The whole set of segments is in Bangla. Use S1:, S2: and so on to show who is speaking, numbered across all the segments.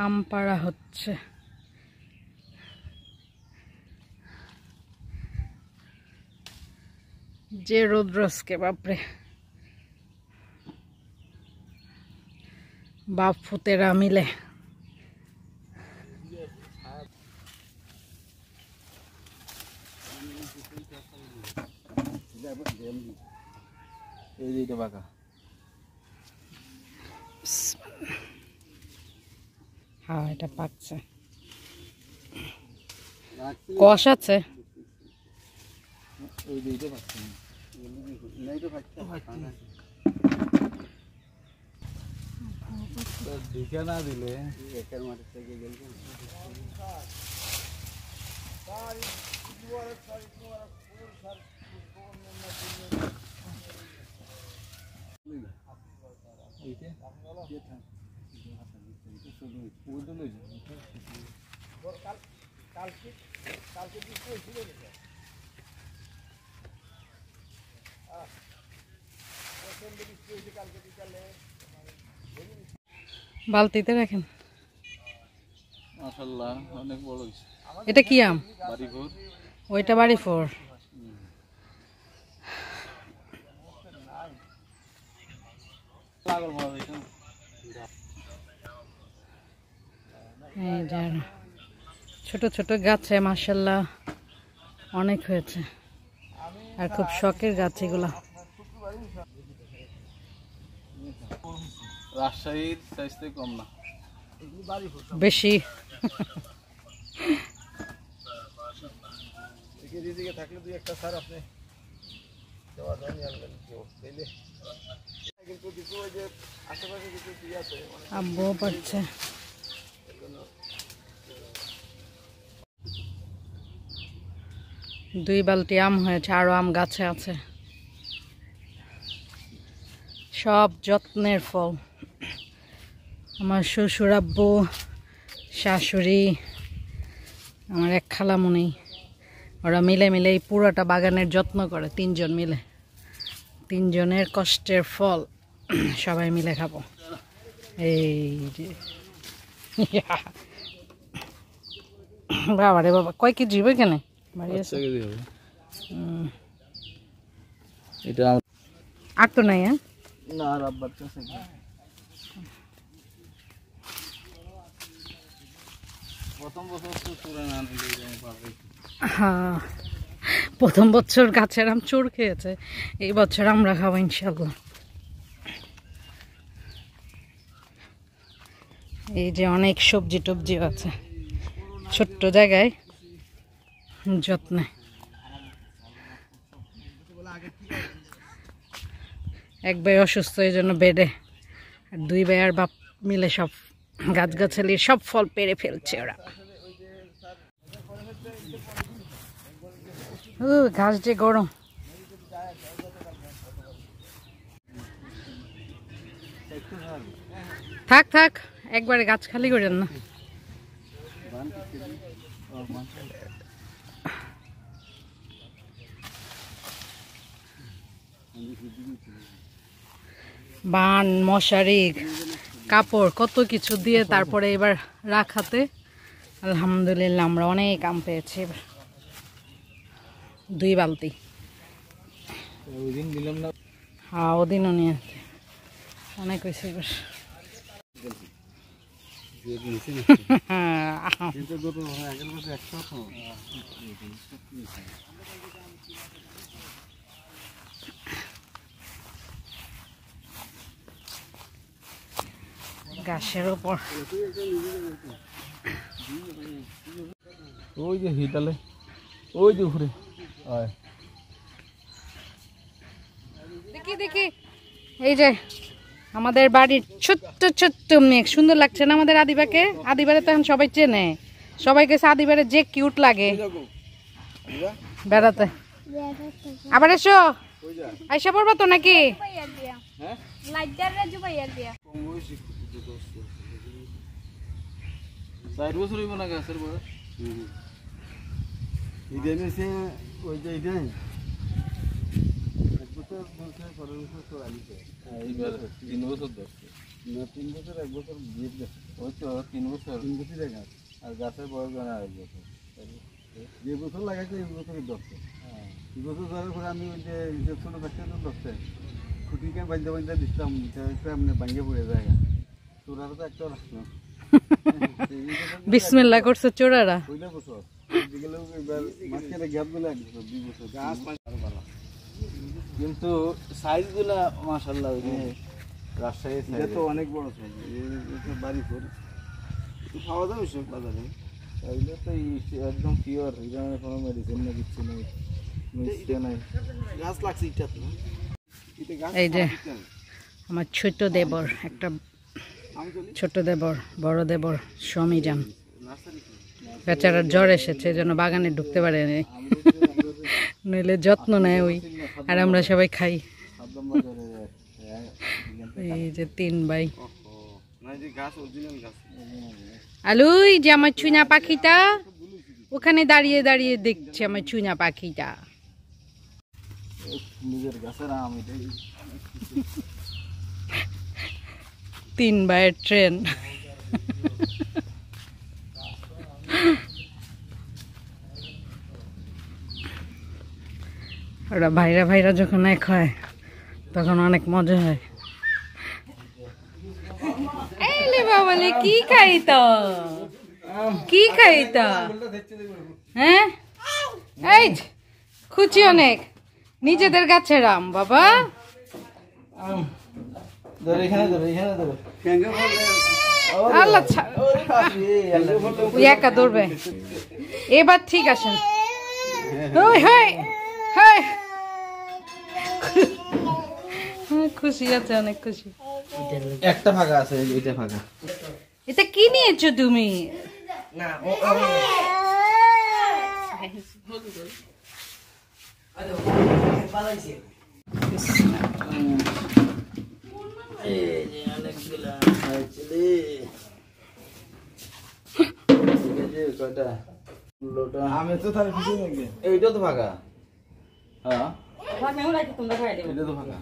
S1: আম পাড়া হচ্ছে। যে রোদ্রস্কে বাপরে, বাপ ফুতেরা মিলে। হ্যাঁ, এটা পাকছে, কষ আছে।
S2: না দিলে
S1: বালতিতে রাখেন।
S2: মাশাআল্লাহ অনেক বড় হইছে।
S1: এটা কি আম?
S2: বাড়িঘর।
S1: ওইটা বাড়ি ফোর। এই যে ছোট ছোট গাছে মাশাআল্লাহ অনেক হয়েছে, আর খুব শখের গাছ এগুলা।
S2: রাজশাহীর সাইজতে কম না,
S1: বেশি।
S2: থাকলে দুই একটা স্যার আপনি
S1: আব্বুও পারছে। দুই বালতি আম হয়েছে, আরো আম গাছে আছে। সব যত্নের ফল। আমার শ্বশুর আব্বু, শাশুড়ি, আমার এক খালামুনি, ওরা মিলে মিলে এই পুরোটা বাগানের যত্ন করে। তিনজন মিলে, তিনজনের কষ্টের ফল সবাই মিলে খাবো। এই যে বাবা রে বাবা, কয় কেজি হবে কেন? আর তো নাই। হ্যাঁ
S2: না, রাব্বার কাছে প্রথম বছর
S1: হ্যাঁ, প্রথম বছর গাছের আম চোর খেয়েছে, এই বছর আমরা খাবো ইনশাল্লাহ। এই যে অনেক সবজি টবজি আছে, ছোট্ট জায়গায় যত্নে। এক ভাই অসুস্থ, এই জন্য বেডে, আর দুই ভাই আর বাপ মিলে সব গাছগাছালি সব ফল পেরে ফেলছে ওরা। ঘাস যে গরম। থাক থাক, একবারে গাছ খালি করেন না। বান, মশারি, কাপড়, কত কিছু দিয়ে তারপরে এবার রাখাতে আলহামদুলিল্লাহ আমরা অনেক আম পেয়েছি। এবার দুই বালতি। হ্যাঁ, ওদিনও নিয়ে অনেক হয়েছে এবার। গাছের উপর
S2: ওই যে হিটালে, ওই যে ঘুরে
S1: দেখি দেখি। এই যে আমাদের বাড়ির ছোট্ট ছোট্ট মেঘ, সুন্দর লাগছে না আমাদের আদিবাকে? আদিবারে তো এখন সবাই চেনে, সবাই গেছে আদিবারে, যে কিউট লাগে বেড়াতে। আবার এসো, আইসা পড়বা তো নাকি?
S2: বছর না 3 বছর 1 বছর বিয়ে গেছে ওই তো 3 বছর গাছ আর গাছের বয়স জানা 1 বছর যে বছর লাগাইছে এই বছরই ধরছে এই বছর ধরার পরে আমি ওই যে ছোটো থাকতে তো ধরছে খুঁটিকে বাঁধতে বাঁধতে দিতাম এমনি ভাঙে পড়ে যায় চোরার তো একটা রাখলো
S1: বিসমিল্লাহ করছে চোরারা।
S2: ওইটা বছর যেগুলো এবার মাঝখানে গ্যাপ গুলো 1 বছর 2 বছর গাছ ভালো কিন্তু সাইজ গুলা মাশাআল্লাহ ওই যে রাজশাহী এটা তো অনেক বড় সাইজ এই বাড়ি করে খাওয়া দাওয়া সব বাজারে তাইলে তো একদম পিওর এটা কোনো মেডিসিন না কিছু নেই মিক্সড নাই গাছ লাগছে এটা তো
S1: এই যে আমার ছোট দেবর, একটা ছোট দেবর, বড় দেবর সমীজান, বেচারার জ্বর এসেছে এই জন্য বাগানে ঢুকতে পারেনি, নইলে যত্ন নেয় ওই, আর আমরা সবাই খাই। এই যে 3 ভাই। আলুই যে আমার চুনা পাখিটা ওখানে দাঁড়িয়ে দাঁড়িয়ে দেখছে আমার চুনা পাখিটা।
S2: নিজের গাছের আম এটাই
S1: 3 ভাইয়ের ট্রেন। ওরা ভাইরা ভাইরা যখন এক হয় তখন অনেক মজা হয়। এলে বাবালে কি খাইত, কি খাইত? হ্যাঁ এই খুশি অনেক নিজেদের গাছের আম বাবা। আল্লাহ ওই একা ধরবে এবার, ঠিক আছে। খুশি আছে, অনেক খুশি।
S2: একটা ফাঁকা আছে, এটা ফাঁকা।
S1: এটা কি নিয়েছো তুমি?
S2: আমি তো তার কিছু নাকি এইটা তো ফাঁকা। হ্যাঁ এটা তো ফাঁকা,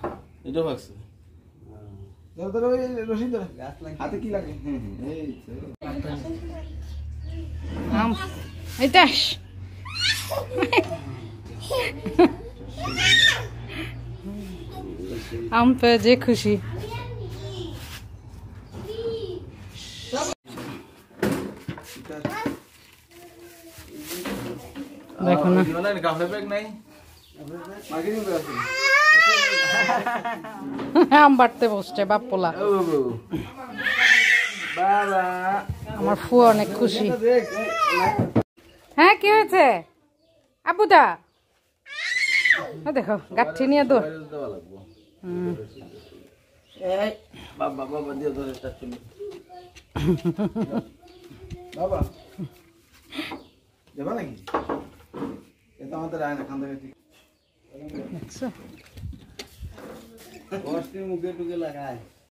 S2: এটা ফাঁকছে। হাতে কি লাগে?
S1: এটা আম পেয়ে যে খুশি। দেখো না আম বাড়তে বসছে বাপ্পলা। আমার ফুয়া অনেক খুশি। হ্যাঁ কি হয়েছে আবুদা? দেখো গাঠি নিয়ে দৌড়।
S2: বাবা বাবা দিয়ে ধরে বাবা যাবা নাকি? এটা আমাদের আয় না, খান থেকে ঠিক মুখে টুকে লাগায়।